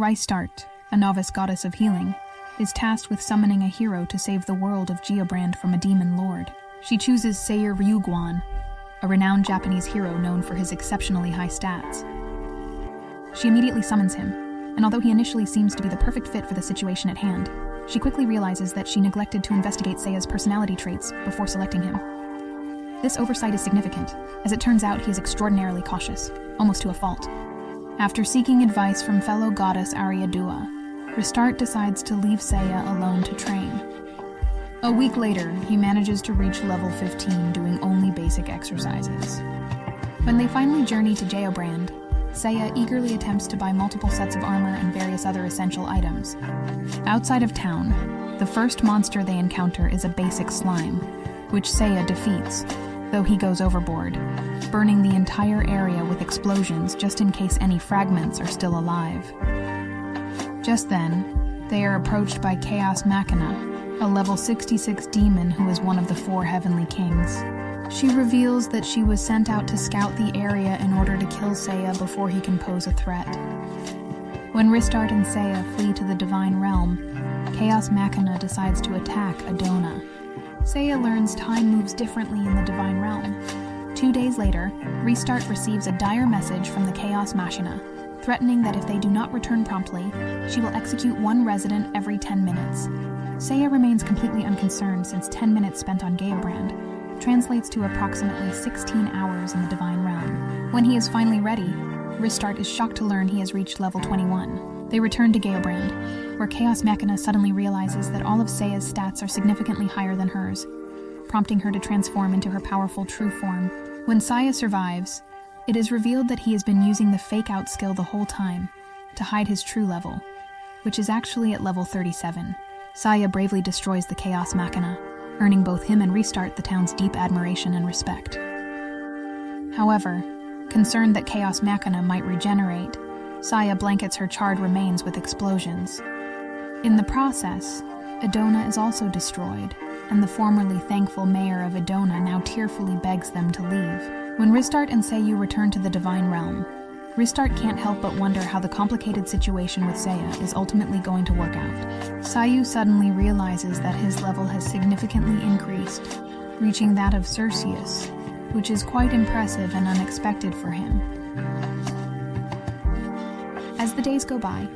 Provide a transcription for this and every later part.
Rista, a novice goddess of healing, is tasked with summoning a hero to save the world of Geobrand from a demon lord. She chooses Seiya Ryuguan, a renowned Japanese hero known for his exceptionally high stats. She immediately summons him, and although he initially seems to be the perfect fit for the situation at hand, she quickly realizes that she neglected to investigate Seiya's personality traits before selecting him. This oversight is significant, as it turns out he is extraordinarily cautious, almost to a fault. After seeking advice from fellow goddess Ariadua, Rista decides to leave Seiya alone to train. A week later, he manages to reach level 15 doing only basic exercises. When they finally journey to Geobrand, Seiya eagerly attempts to buy multiple sets of armor and various other essential items. Outside of town, the first monster they encounter is a basic slime, which Seiya defeats, though he goes overboard, burning the entire area with explosions just in case any fragments are still alive. Just then, they are approached by Chaos Machina, a level 66 demon who is one of the 4 heavenly kings. She reveals that she was sent out to scout the area in order to kill Seiya before he can pose a threat. When Rista and Seiya flee to the Divine Realm, Chaos Machina decides to attack Adona. Seiya learns time moves differently in the Divine Realm. 2 days later, Rista receives a dire message from the Chaos Machina, threatening that if they do not return promptly, she will execute 1 resident every 10 minutes. Seiya remains completely unconcerned since 10 minutes spent on Geobrand translates to approximately 16 hours in the Divine Realm. When he is finally ready, Rista is shocked to learn he has reached level 21. They return to Geobrand, where Chaos Machina suddenly realizes that all of Seiya's stats are significantly higher than hers, prompting her to transform into her powerful true form. When Seiya survives, it is revealed that he has been using the fake-out skill the whole time to hide his true level, which is actually at level 37. Seiya bravely destroys the Chaos Machina, earning both him and Rista the town's deep admiration and respect. However, concerned that Chaos Machina might regenerate, Seiya blankets her charred remains with explosions. In the process, Adona is also destroyed, and the formerly thankful mayor of Adona now tearfully begs them to leave. When Rista and Seiyu return to the Divine Realm, Rista can't help but wonder how the complicated situation with Seiya is ultimately going to work out. Seiyu suddenly realizes that his level has significantly increased, reaching that of Cerseus, which is quite impressive and unexpected for him. As the days go by,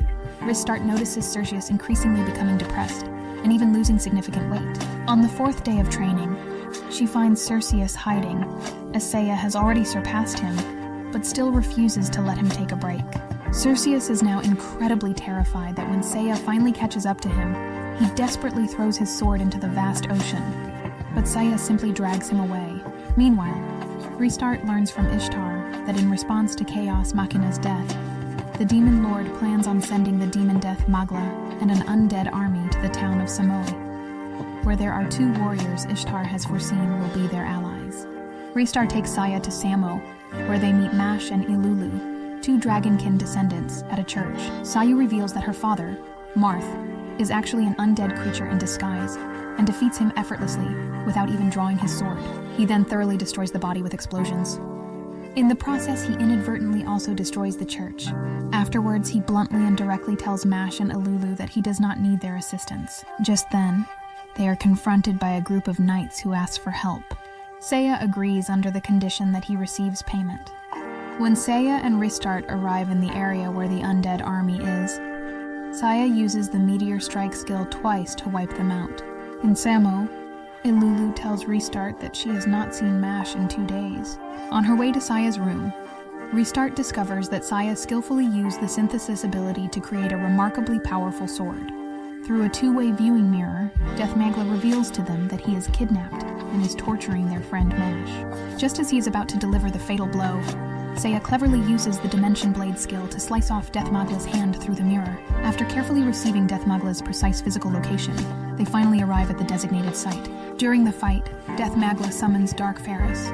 Rista notices Cerseus increasingly becoming depressed and even losing significant weight. On the 4th day of training, she finds Cerseus hiding, as Seiya has already surpassed him, but still refuses to let him take a break. Cerseus is now incredibly terrified that when Seiya finally catches up to him, he desperately throws his sword into the vast ocean, but Seiya simply drags him away. Meanwhile, Rista learns from Ishtar that in response to Chaos Machina's death, the Demon Lord plans on sending the Demon Death Magla and an undead army to the town of Samoi, where there are 2 warriors Ishtar has foreseen will be their allies. Rista takes Seiya to Samo, where they meet Mash and Elulu, 2 dragonkin descendants, at a church. Seiya reveals that her father, Marth, is actually an undead creature in disguise, and defeats him effortlessly, without even drawing his sword. He then thoroughly destroys the body with explosions. In the process, he inadvertently also destroys the church. Afterwards, he bluntly and directly tells Mash and Elulu that he does not need their assistance. Just then, they are confronted by a group of knights who ask for help. Seiya agrees under the condition that he receives payment. When Seiya and Rista arrive in the area where the undead army is, Seiya uses the Meteor Strike skill twice to wipe them out. In Samo, Elulu tells Rista that she has not seen Mash in 2 days. On her way to Seiya's room, Rista discovers that Seiya skillfully used the synthesis ability to create a remarkably powerful sword. Through a 2-way viewing mirror, Death Magla reveals to them that he is kidnapped and is torturing their friend Mash. Just as he is about to deliver the fatal blow, Seiya cleverly uses the Dimension Blade skill to slice off Death Magla's hand through the mirror. After carefully receiving Death Magla's precise physical location, they finally arrive at the designated site. During the fight, Death Magla summons Dark Ferris.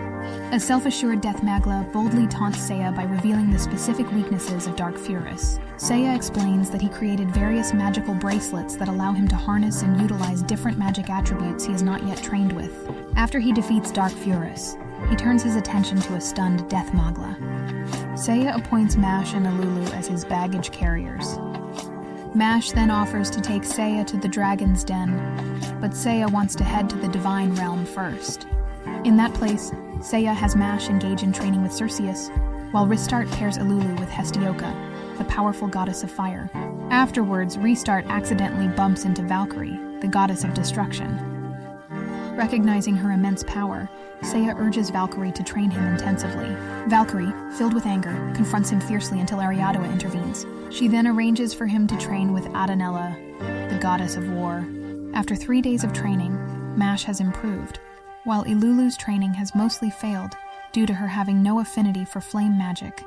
A self-assured Death Magla boldly taunts Seiya by revealing the specific weaknesses of Dark Ferris. Seiya explains that he created various magical bracelets that allow him to harness and utilize different magic attributes he is not yet trained with. After he defeats Dark Ferris, he turns his attention to a stunned Death Magla. Seiya appoints Mash and Elulu as his baggage carriers. Mash then offers to take Seiya to the dragon's den, but Seiya wants to head to the divine realm first. In that place, Seiya has Mash engage in training with Circeus, while Ristart pairs Elulu with Hestioka, the powerful goddess of fire. Afterwards, Restart accidentally bumps into Valkyrie, the goddess of destruction. Recognizing her immense power, Seiya urges Valkyrie to train him intensively. Valkyrie, filled with anger, confronts him fiercely until Ariadne intervenes. She then arranges for him to train with Adanella, the goddess of war. After 3 days of training, Mash has improved, while Elulu's training has mostly failed due to her having no affinity for flame magic.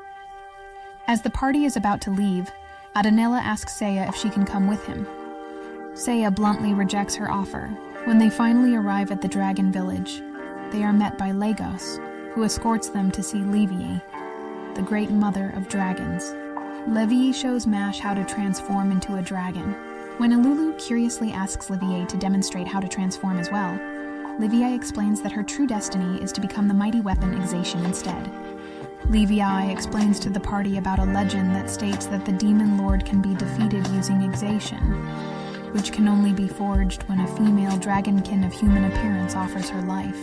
As the party is about to leave, Adanella asks Seiya if she can come with him. Seiya bluntly rejects her offer. When they finally arrive at the dragon village, they are met by Lagos, who escorts them to see Levie, the great mother of dragons. Levie shows Mash how to transform into a dragon. When Elulu curiously asks Levie to demonstrate how to transform as well, Levie explains that her true destiny is to become the mighty weapon Exation instead. Levie explains to the party about a legend that states that the demon lord can be defeated using Exation, which can only be forged when a female dragonkin of human appearance offers her life.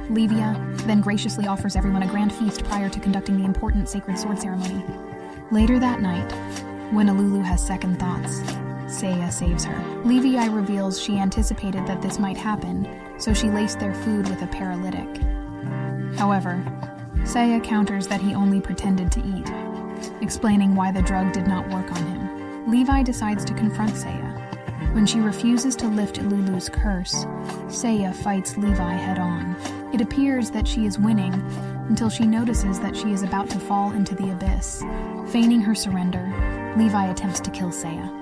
Levia then graciously offers everyone a grand feast prior to conducting the important sacred sword ceremony. Later that night, when Elulu has second thoughts, Seiya saves her. Levii reveals she anticipated that this might happen, so she laced their food with a paralytic. However, Seiya counters that he only pretended to eat, explaining why the drug did not work on him. Levi decides to confront Seiya. When she refuses to lift Elulu's curse, Seiya fights Levi head-on. It appears that she is winning until she notices that she is about to fall into the abyss. Feigning her surrender, Levi attempts to kill Seiya.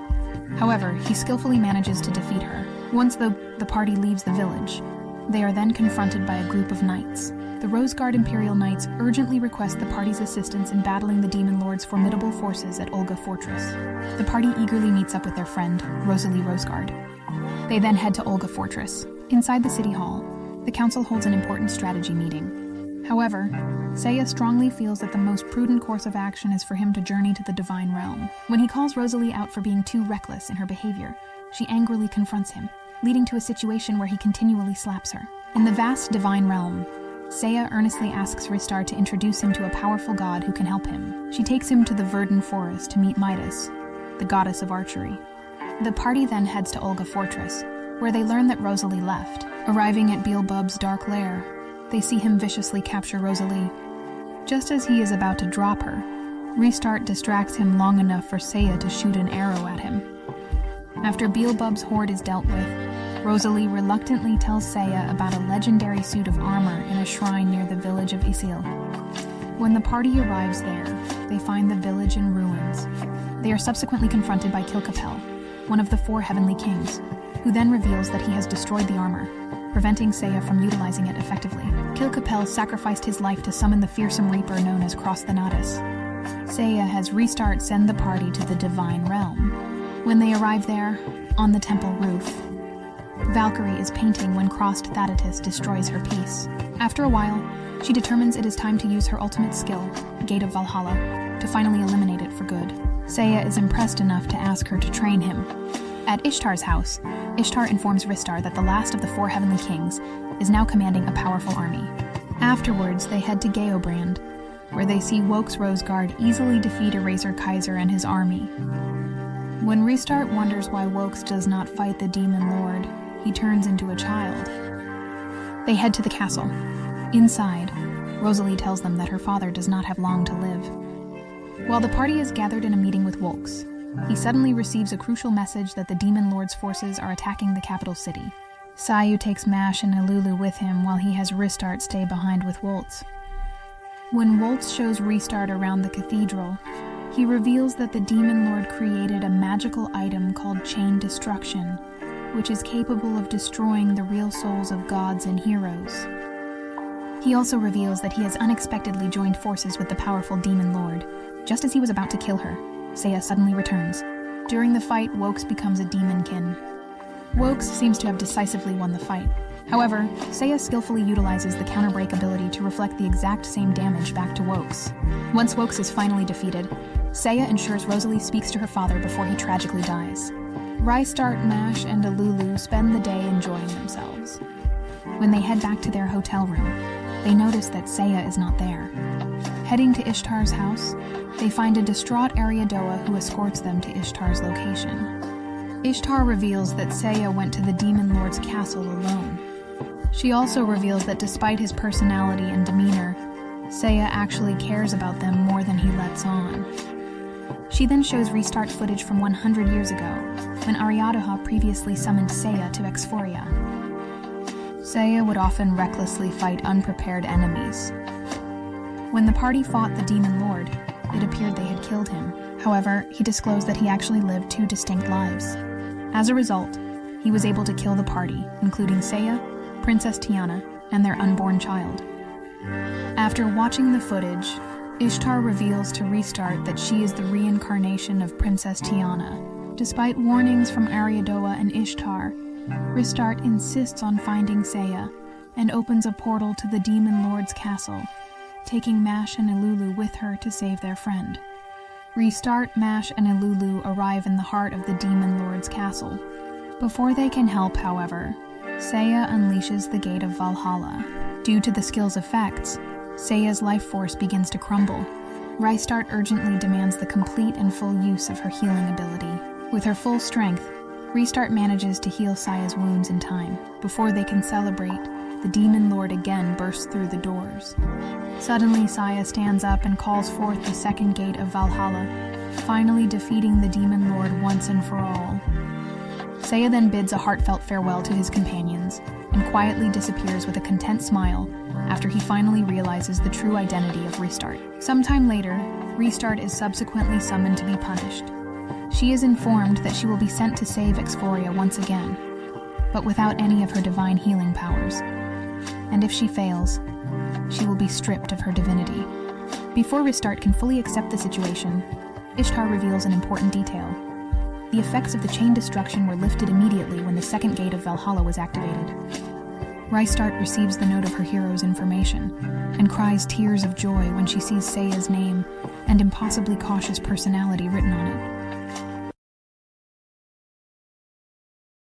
However, he skillfully manages to defeat her. Once the party leaves the village, they are then confronted by a group of knights. The Roseguard Imperial Knights urgently request the party's assistance in battling the Demon Lord's formidable forces at Olga Fortress. The party eagerly meets up with their friend, Rosalie Roseguard. They then head to Olga Fortress. Inside the city hall, the council holds an important strategy meeting. However, Seiya strongly feels that the most prudent course of action is for him to journey to the Divine Realm. When he calls Rosalie out for being too reckless in her behavior, she angrily confronts him, leading to a situation where he continually slaps her. In the vast Divine Realm, Seiya earnestly asks Ristar to introduce him to a powerful god who can help him. She takes him to the Verdant Forest to meet Midas, the goddess of archery. The party then heads to Olga Fortress, where they learn that Rosalie left. Arriving at Beelzebub's dark lair, they see him viciously capture Rosalie. Just as he is about to drop her, Restart distracts him long enough for Seiya to shoot an arrow at him. After Beelzebub's horde is dealt with, Rosalie reluctantly tells Seiya about a legendary suit of armor in a shrine near the village of Isil. When the party arrives there, they find the village in ruins. They are subsequently confronted by Kilkapel, one of the 4 heavenly kings, who then reveals that he has destroyed the armor, preventing Seiya from utilizing it effectively. Kilkapel sacrificed his life to summon the fearsome reaper known as Cross the Natus. Seiya has Restart send the party to the Divine Realm. When they arrive there, on the temple roof, Valkyrie is painting when Crossed Thanatus destroys her piece. After a while, she determines it is time to use her ultimate skill, Gate of Valhalla, to finally eliminate it for good. Seiya is impressed enough to ask her to train him. At Ishtar's house, Ishtar informs Ristar that the last of the 4 heavenly kings is now commanding a powerful army. Afterwards, they head to Geobrand, where they see Woke's Roseguard easily defeat Eraser Kaiser and his army. When Restart wonders why Wokes does not fight the Demon Lord, he turns into a child. They head to the castle. Inside, Rosalie tells them that her father does not have long to live. While the party is gathered in a meeting with Wokes, he suddenly receives a crucial message that the Demon Lord's forces are attacking the capital city. Sayu takes Mash and Elulu with him while he has Restart stay behind with Woltz. When Woltz shows Restart around the cathedral, he reveals that the Demon Lord created a magical item called Chain Destruction, which is capable of destroying the real souls of gods and heroes. He also reveals that he has unexpectedly joined forces with the powerful Demon Lord. Just as he was about to kill her, Seiya suddenly returns. During the fight, Wokes becomes a demonkin. Wokes seems to have decisively won the fight. However, Seiya skillfully utilizes the counter-break ability to reflect the exact same damage back to Wokes. Once Wokes is finally defeated, Seiya ensures Rosalie speaks to her father before he tragically dies. Rista, Mash, and Elulu spend the day enjoying themselves. When they head back to their hotel room, they notice that Seiya is not there. Heading to Ishtar's house, they find a distraught Ariadoa who escorts them to Ishtar's location. Ishtar reveals that Seiya went to the Demon Lord's castle alone. She also reveals that despite his personality and demeanor, Seiya actually cares about them more than he lets on. She then shows restart footage from 100 years ago, when Ariadoha previously summoned Seiya to Exphoria. Seiya would often recklessly fight unprepared enemies. When the party fought the Demon Lord, it appeared they had killed him. However, he disclosed that he actually lived 2 distinct lives. As a result, he was able to kill the party, including Seiya, Princess Tiana, and their unborn child. After watching the footage, Ishtar reveals to Restart that she is the reincarnation of Princess Tiana. Despite warnings from Ariadoa and Ishtar, Restart insists on finding Seiya and opens a portal to the Demon Lord's castle, taking Mash and Elulu with her to save their friend. Restart, Mash, and Elulu arrive in the heart of the Demon Lord's castle. Before they can help, however, Seiya unleashes the Gate of Valhalla. Due to the skill's effects, Seiya's life force begins to crumble. Restart urgently demands the complete and full use of her healing ability. With her full strength, Restart manages to heal Seiya's wounds in time. Before they can celebrate, the Demon Lord again bursts through the doors. Suddenly, Seiya stands up and calls forth the second gate of Valhalla, finally defeating the Demon Lord once and for all. Seiya then bids a heartfelt farewell to his companions and quietly disappears with a content smile after he finally realizes the true identity of Restart. Sometime later, Restart is subsequently summoned to be punished. She is informed that she will be sent to save Exphoria once again, but without any of her divine healing powers. And if she fails, she will be stripped of her divinity. Before Restart can fully accept the situation, Ishtar reveals an important detail. The effects of the chain destruction were lifted immediately when the second gate of Valhalla was activated. Restart receives the note of her hero's information and cries tears of joy when she sees Seiya's name and impossibly cautious personality written on it.